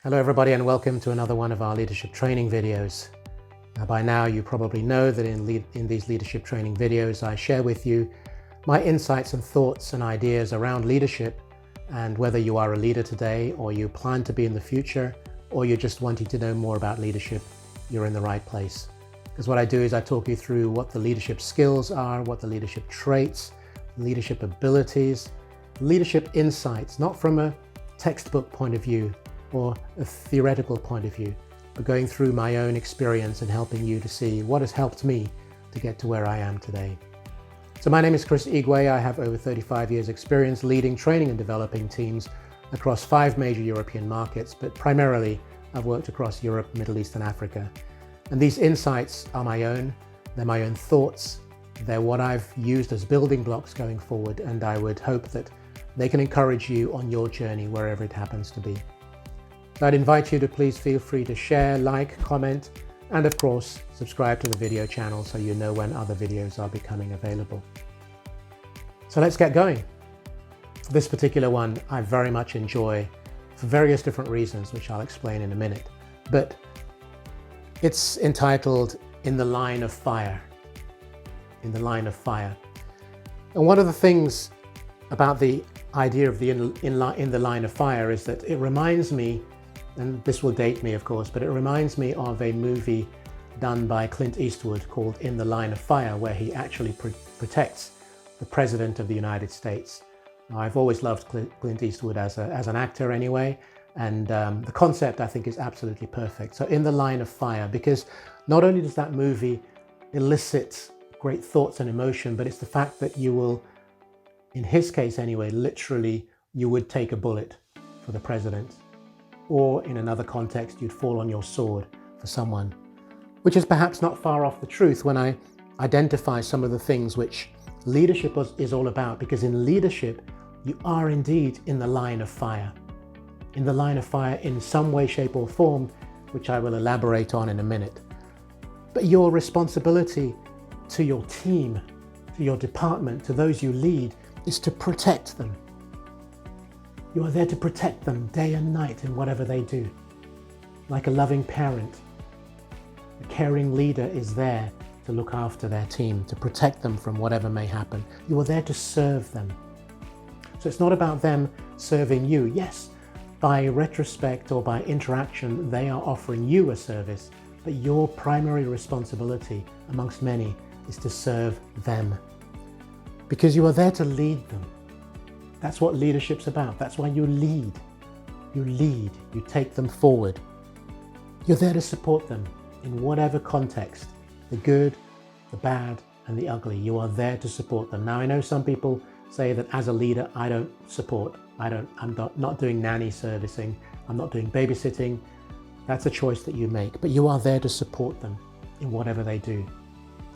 Hello everybody and welcome to another one of our leadership training videos. By now you probably know that in these leadership training videos I share with you my insights and thoughts and ideas around leadership, and whether you are a leader today or you plan to be in the future or you're just wanting to know more about leadership, you're in the right place. Because what I do is I talk you through what the leadership skills are, what the leadership traits, leadership abilities, leadership insights, not from a textbook point of view or a theoretical point of view, but going through my own experience and helping you to see what has helped me to get to where I am today. So my name is Chris Igwe. I have over 35 years experience leading, training and developing teams across 5 major European markets, but primarily I've worked across Europe, Middle East and Africa. And these insights are my own, they're my own thoughts, they're what I've used as building blocks going forward, and I would hope that they can encourage you on your journey wherever it happens to be. So I'd invite you to please feel free to share, like, comment, and of course, subscribe to the video channel so you know when other videos are becoming available. So let's get going. This particular one I very much enjoy for various different reasons, which I'll explain in a minute. But it's entitled In the Line of Fire. In the Line of Fire. And one of the things about the idea of the in the line of fire is that it reminds me, and this will date me of course, but it reminds me of a movie done by Clint Eastwood called In the Line of Fire, where he actually protects the President of the United States. Now, I've always loved Clint Eastwood as an actor anyway, and the concept I think is absolutely perfect. So In the Line of Fire, because not only does that movie elicit great thoughts and emotion, but it's the fact that you will, in his case anyway, literally you would take a bullet for the president. Or in another context, you'd fall on your sword for someone, which is perhaps not far off the truth when I identify some of the things which leadership is all about, because in leadership, you are indeed in the line of fire. In the line of fire in some way, shape or form, which I will elaborate on in a minute. But your responsibility to your team, to your department, to those you lead, is to protect them. You are there to protect them day and night in whatever they do. Like a loving parent, a caring leader is there to look after their team, to protect them from whatever may happen. You are there to serve them. So it's not about them serving you. Yes, by retrospect or by interaction, they are offering you a service, but your primary responsibility amongst many is to serve them. Because you are there to lead them. That's what leadership's about. That's why you lead. You lead, you take them forward. You're there to support them in whatever context, the good, the bad, and the ugly. You are there to support them. Now, I know some people say that as a leader, I don't support. I'm not doing nanny servicing. I'm not doing babysitting. That's a choice that you make, but you are there to support them in whatever they do.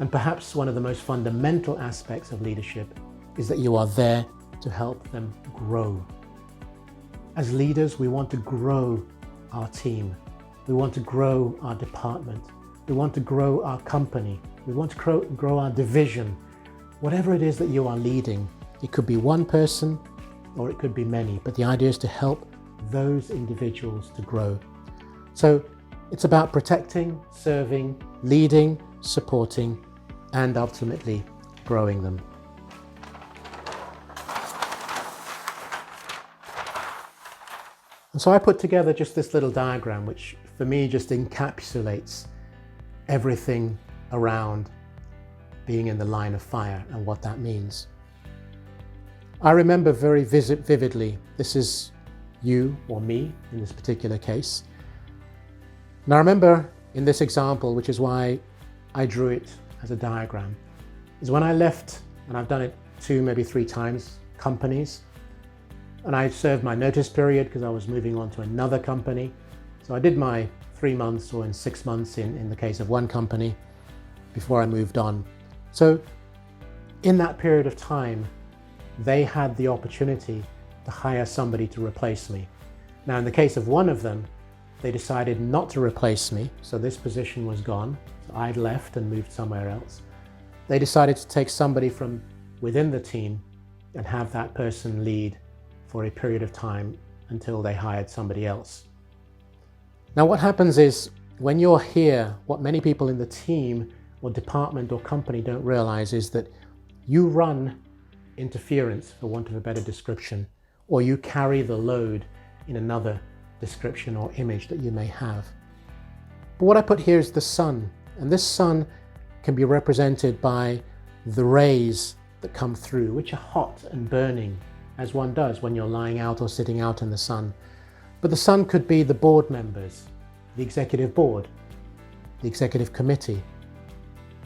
And perhaps one of the most fundamental aspects of leadership is that you are there to help them grow. As leaders, we want to grow our team. We want to grow our department. We want to grow our company. We want to grow our division. Whatever it is that you are leading, it could be one person or it could be many, but the idea is to help those individuals to grow. So it's about protecting, serving, leading, supporting, and ultimately growing them. And so I put together just this little diagram, which for me just encapsulates everything around being in the line of fire and what that means. I remember very vividly, this is you or me in this particular case. And I remember in this example, which is why I drew it as a diagram, is when I left, and I've done it 2, maybe 3 times, companies. And I served my notice period because I was moving on to another company. So I did my 3 months or in 6 months in the case of one company before I moved on. So in that period of time, they had the opportunity to hire somebody to replace me. Now in the case of one of them, they decided not to replace me. So this position was gone. So I'd left and moved somewhere else. They decided to take somebody from within the team and have that person lead for a period of time until they hired somebody else. Now what happens is, when you're here, what many people in the team or department or company don't realize is that you run interference, for want of a better description, or you carry the load in another description or image that you may have. But what I put here is the sun, and this sun can be represented by the rays that come through, which are hot and burning, as one does when you're lying out or sitting out in the sun. But the sun could be the board members, the executive board, the executive committee.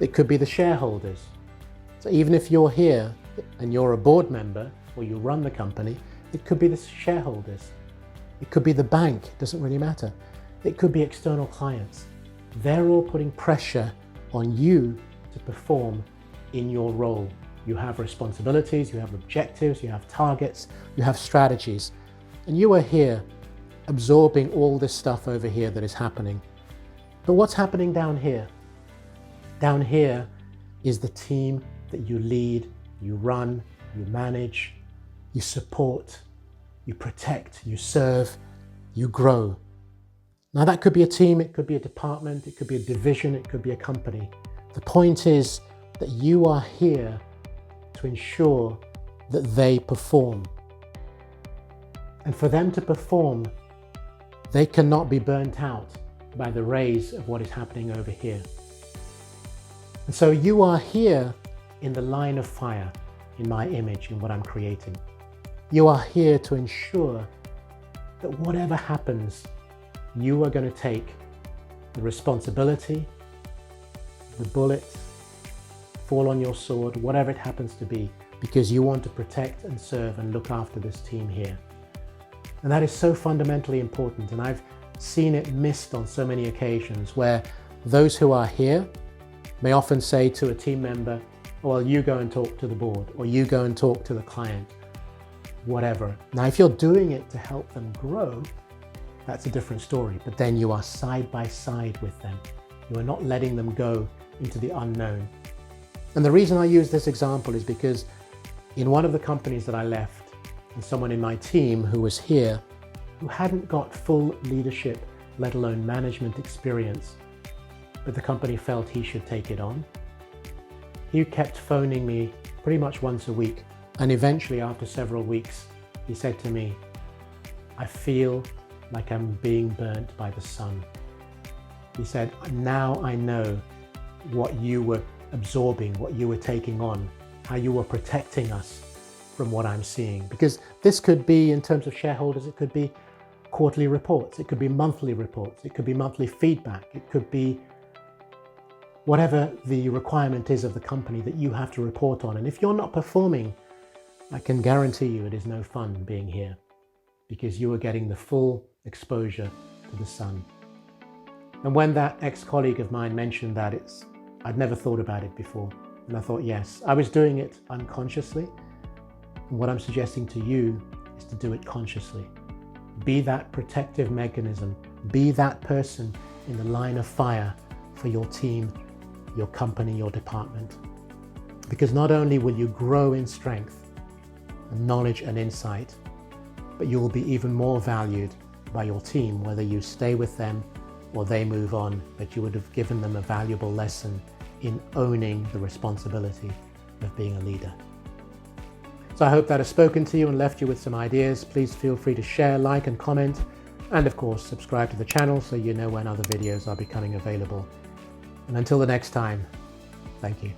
It could be the shareholders. So even if you're here and you're a board member or you run the company, it could be the shareholders. It could be the bank, it doesn't really matter. It could be external clients. They're all putting pressure on you to perform in your role. You have responsibilities, you have objectives, you have targets, you have strategies. And you are here absorbing all this stuff over here that is happening. But what's happening down here? Down here is the team that you lead, you run, you manage, you support, you protect, you serve, you grow. Now that could be a team, it could be a department, it could be a division, it could be a company. The point is that you are here to ensure that they perform. And for them to perform, they cannot be burnt out by the rays of what is happening over here. And so you are here in the line of fire, in my image, in what I'm creating. You are here to ensure that whatever happens, you are going to take the responsibility, the bullet, fall on your sword, whatever it happens to be, because you want to protect and serve and look after this team here. And that is so fundamentally important, and I've seen it missed on so many occasions where those who are here may often say to a team member, well, you go and talk to the board, or you go and talk to the client, whatever. Now, if you're doing it to help them grow, that's a different story, but then you are side by side with them. You are not letting them go into the unknown. And the reason I use this example is because in one of the companies that I left, and someone in my team who was here, who hadn't got full leadership, let alone management experience, but the company felt he should take it on. He kept phoning me pretty much once a week. And eventually, after several weeks, he said to me, I feel like I'm being burnt by the sun. He said, now I know what you were absorbing, what you were taking on, how you were protecting us from what I'm seeing. Because this could be, in terms of shareholders, it could be quarterly reports, it could be monthly reports, it could be monthly feedback, it could be whatever the requirement is of the company that you have to report on. And if you're not performing, I can guarantee you it is no fun being here, because you are getting the full exposure to the sun. And when that ex-colleague of mine mentioned that, I'd never thought about it before. And I thought, yes, I was doing it unconsciously. And what I'm suggesting to you is to do it consciously. Be that protective mechanism. Be that person in the line of fire for your team, your company, your department. Because not only will you grow in strength and knowledge and insight, but you will be even more valued by your team, whether you stay with them or they move on, but you would have given them a valuable lesson in owning the responsibility of being a leader. So I hope that has spoken to you and left you with some ideas. Please feel free to share, like and comment, and of course subscribe to the channel so you know when other videos are becoming available. And until the next time, thank you.